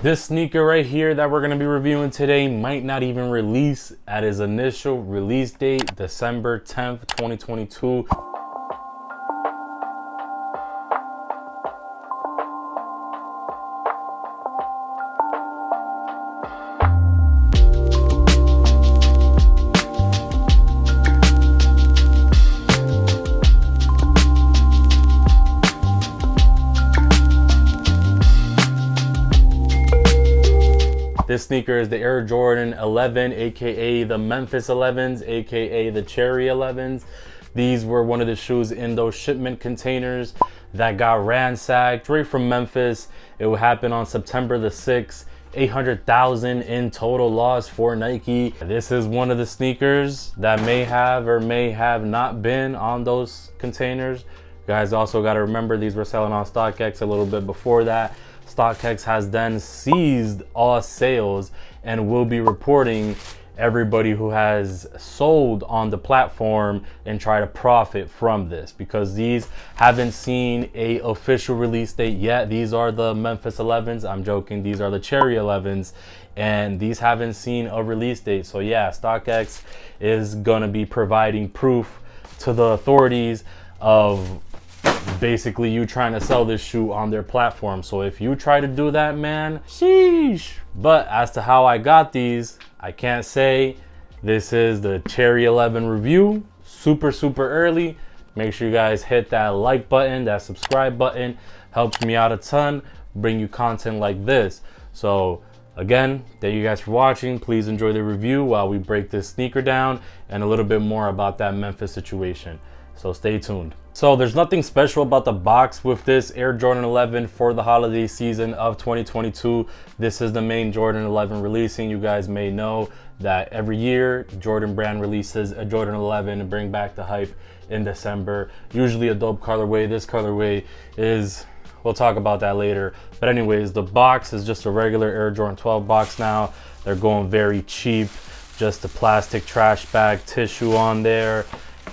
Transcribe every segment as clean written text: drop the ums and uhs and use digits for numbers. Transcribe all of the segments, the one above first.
This sneaker right here that we're going to be reviewing today might not even release at its initial release date, December 10th, 2022. This sneaker is the Air Jordan 11, aka the Memphis 11s, aka the Cherry 11s. These were one of the shoes in those shipment containers that got ransacked straight from Memphis. It will happen on September the 6th. 800,000 in total loss for Nike. This is one of the sneakers that may have or may have not been on those containers. You guys also got to remember these were selling on StockX a little bit before that. StockX has then seized all sales and will be reporting everybody who has sold on the platform and try to profit from this, because these haven't seen a official release date yet. These are the Memphis 11s. I'm joking. These are the Cherry 11s, and these haven't seen a release date. So yeah, StockX is going to be providing proof to the authorities of basically you trying to sell this shoe on their platform. So if you try to do that, man, sheesh. But as to how I got these, I can't say. This is the Cherry 11 review, super early. Make sure you guys hit that like button, that subscribe button. Helps me out a ton, bring you content like this. So again, thank you guys for watching. Please enjoy the review while we break this sneaker down and a little bit more about that Memphis situation. So stay tuned. So there's nothing special about the box with this Air Jordan 11 for the holiday season of 2022. This is the main Jordan 11 releasing. You guys may know that every year Jordan brand releases a Jordan 11 to bring back the hype in December. Usually a dope colorway. This colorway is, we'll talk about that later. But anyways, the box is just a regular Air Jordan 12 box now. They're going very cheap. Just a plastic trash bag tissue on there.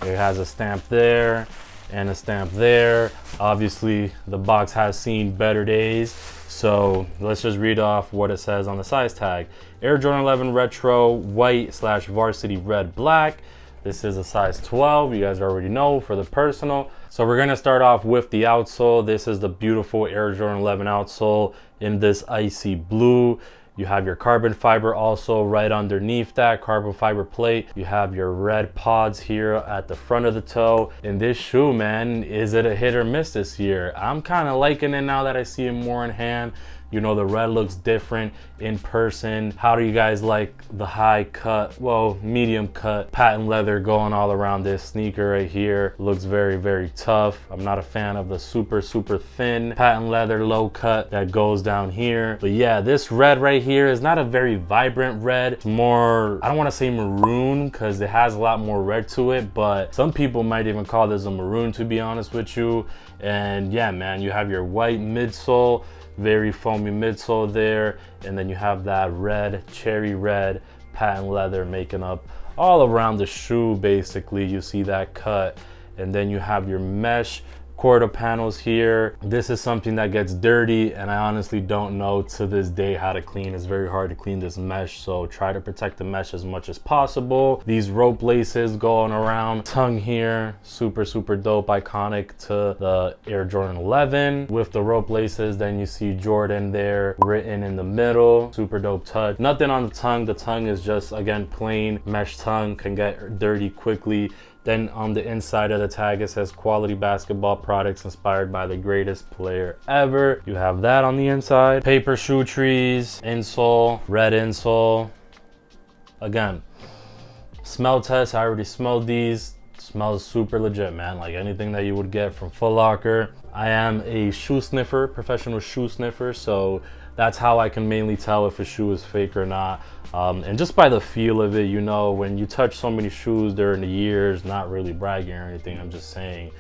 It has a stamp there and a stamp there. Obviously the box has seen better days, so let's just read off what it says on the size tag. Air Jordan 11 retro white / varsity red black. This is a size 12, you guys already know, for the personal. So we're gonna start off with the outsole. This is the beautiful Air Jordan 11 outsole in this icy blue. You have your carbon fiber also right underneath that carbon fiber plate. You have your red pods here at the front of the toe. And this shoe, man, is it a hit or miss this year? I'm kind of liking it now that I see it more in hand. You know, the red looks different in person. How do you guys like the high cut, well, medium cut patent leather going all around this sneaker right here? Looks very tough. I'm not a fan of the super thin patent leather low cut that goes down here. But yeah, this red right here is not a very vibrant red. It's more, I don't want to say maroon because it has a lot more red to it, but some people might even call this a maroon, to be honest with you. And yeah, man, you have your white midsole, very foamy midsole there, and then you have that red, cherry red patent leather making up all around the shoe. Basically you see that cut, and then you have your mesh quarter panels here. This is something that gets dirty, and I honestly don't know to this day how to clean. It's very hard to clean this mesh, so try to protect the mesh as much as possible. These rope laces going around tongue here, super dope, iconic to the Air Jordan 11 with the rope laces. Then you see Jordan there written in the middle, super dope touch. Nothing on the tongue. The tongue is just, again, plain mesh tongue, can get dirty quickly. Then on the inside of the tag, it says quality basketball products inspired by the greatest player ever. You have that on the inside. Paper shoe trees, insole, red insole. Again, smell test, I already smelled these. Smells super legit, man. Like anything that you would get from Foot Locker. I am a shoe sniffer, professional shoe sniffer, so that's how I can mainly tell if a shoe is fake or not. And just by the feel of it, you know, when you touch so many shoes during the years, not really bragging or anything, I'm just saying,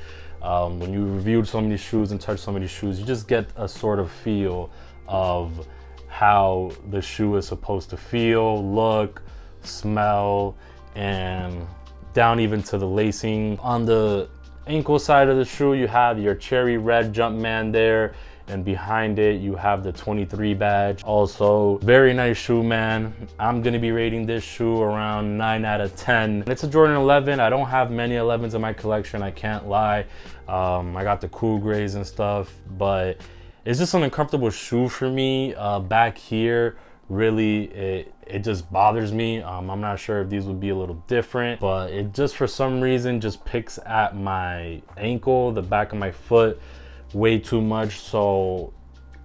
when you reviewed so many shoes and touched so many shoes, you just get a sort of feel of how the shoe is supposed to feel, look, smell, and down even to the lacing. On the ankle side of the shoe, you have your cherry red Jumpman there, and behind it you have the 23 badge. Also, very nice shoe, man. I'm gonna be rating this shoe around 9 out of 10. It's a Jordan 11. I don't have many 11s in my collection, I can't lie. I got the cool grays and stuff, but it's just an uncomfortable shoe for me. Back here, really, it just bothers me. I'm not sure if these would be a little different, but it just for some reason just picks at my ankle, the back of my foot way too much. So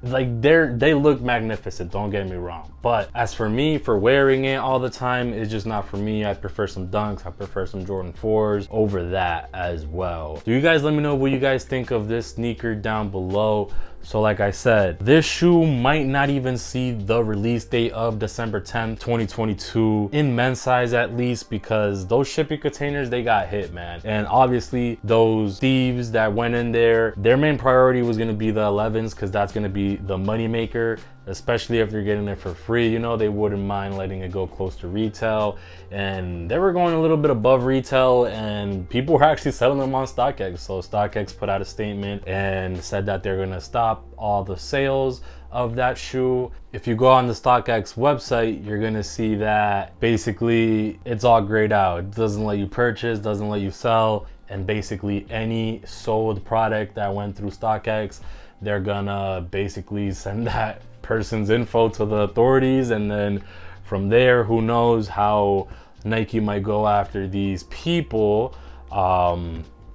like they look magnificent, don't get me wrong, but as for me, for wearing it all the time, it's just not for me. I prefer some Dunks, I prefer some Jordan 4s over that as well. So you guys let me know what you guys think of this sneaker down below. So like I said, this shoe might not even see the release date of December 10th, 2022 in men's size, at least, because those shipping containers, they got hit, man. And obviously those thieves that went in there, their main priority was going to be the 11s, because that's going to be the money maker, especially if you're getting it for free. You know, they wouldn't mind letting it go close to retail, and they were going a little bit above retail, and people were actually selling them on StockX. So StockX put out a statement and said that they're going to stop all the sales of that shoe. If you go on the StockX website, you're gonna see that basically it's all grayed out. It doesn't let you purchase, doesn't let you sell, and basically any sold product that went through StockX, they're gonna basically send that person's info to the authorities, and then from there, who knows how Nike might go after these people.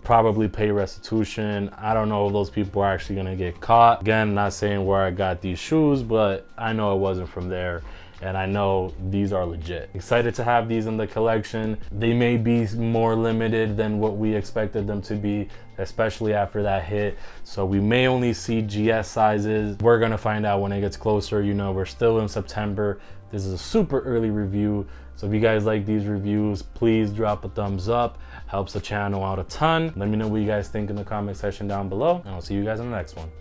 Probably pay restitution. I don't know if those people are actually gonna get caught. Again, not saying where I got these shoes, but I know it wasn't from there, and I know these are legit. Excited to have these in the collection. They may be more limited than what we expected them to be, especially after that hit. So we may only see GS sizes. We're gonna find out when it gets closer. You know, we're still in September. This is a super early review. So if you guys like these reviews, please drop a thumbs up. Helps the channel out a ton. Let me know what you guys think in the comment section down below, and I'll see you guys in the next one.